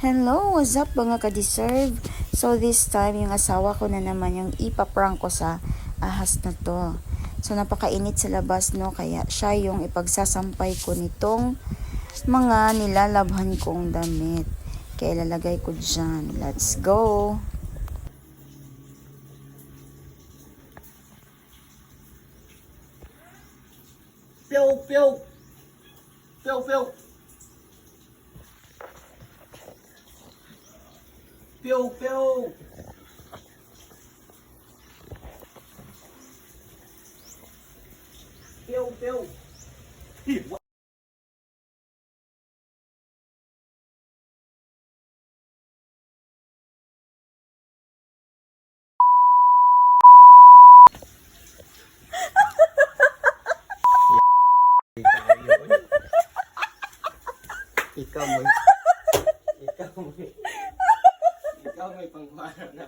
Hello, what's up mga ka-deserve? So this time, yung asawa ko na naman yung ipaprank ko sa ahas na to. So napakainit sa labas, no? Kaya siya yung ipagsasampay ko nitong mga nilalabhan kong damit. Kaya ilalagay ko dyan. Let's go! Phiêu phiêu phiêu phiêu phiêu phiêu phiêu phiêu hiểm quá. Ikaw may ikaw may pangmarap na